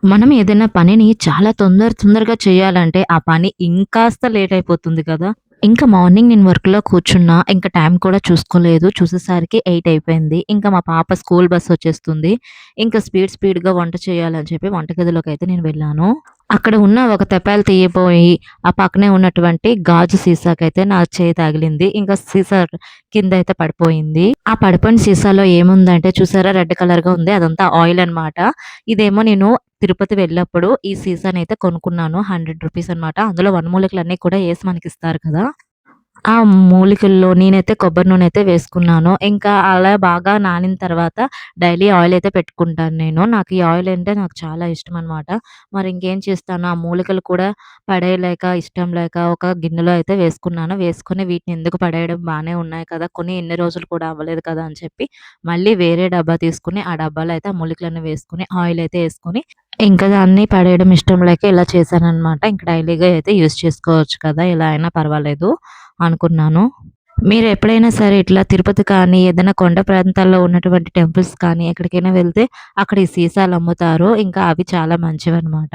మనం ఏదైనా పనిని చాలా తొందరగా చేయాలంటే, ఆ పని ఇంకాస్త లేట్ అయిపోతుంది కదా! ఇంకా మార్నింగ్ నేను వర్క్‌లో కూర్చున్నా. ఇంకా టైం కూడా చూసుకోలేదు. చూసేసరికి 8 అయిపోయింది. ఇంకా మా పాప స్కూల్ బస్ వచ్చేస్తుంది. ఇంకా స్పీడ్‌గా వంట చేయాలని చెప్పి వంటగదిలోకైతే నేను వెళ్ళాను. అక్కడ ఉన్న ఒక తెపాలు తీయబోయి, ఆ పక్కనే ఉన్నటువంటి గాజు సీసాకైతే నా చేయి తగిలింది. ఇంకా సీసా కిందయితే పడిపోయింది. ఆ పడిపోయిన సీసాలో ఏముందంటే చూసారా, రెడ్ కలర్‌గా ఉంది. అదంతా ఆయిల్ అనమాట. ఇదేమో నేను తిరుపతి వెళ్ళినప్పుడు ఈ సీసానైతే కొనుక్కున్నాను. రూ. 100 అనమాట. అందులో వనమూలికలన్నీ కూడా ఏసి మనకిస్తారు కదా! ఆ మూలికల్లో నేనైతే కొబ్బరి నూనెయితే వేసుకున్నాను. ఇంకా అలా బాగా నానిన తర్వాత డైలీ ఆయిలయితే పెట్టుకుంటాను నేను. నాకు ఈ ఆయిల్ అంటే నాకు చాలా ఇష్టమనమాట. మరి ఇంకేం చేస్తాను, ఆ మూలికలు కూడా పడేయలేక, ఇష్టం లేక ఒక గిన్నెలో అయితే వేసుకున్నాను. వేసుకొని వీటిని ఎందుకు పడేయడం, బానే ఉన్నాయి కదా! కొని ఇన్ని రోజులు కూడా అవ్వలేదు కదా! అని చెప్పి మళ్ళీ వేరే డబ్బా తీసుకొని, ఆ డబ్బాలో అయితే ఆ మూలికలన్నీ వేసుకొని, ఆయిలయితే యేసుకొని, ఇంకా దాన్ని పడేయడం ఇష్టం లేక ఇలా చేశాననమాట. ఇంక డైలీగా అయితే యూజ్ చేసుకోవచ్చు కదా! ఇలా అయినా పర్వాలేదు అనుకున్నాను. మీరెప్పుడైనా సరే ఇట్లా తిరుపతి కానీ, ఏదైనా కొండ ప్రాంతాల్లో ఉన్నటువంటి టెంపుల్స్ కానీ ఎక్కడికైనా వెళ్తే అక్కడ ఈ సీసాలమ్ముతారు. ఇంకా అవి చాలా మంచివనమాట.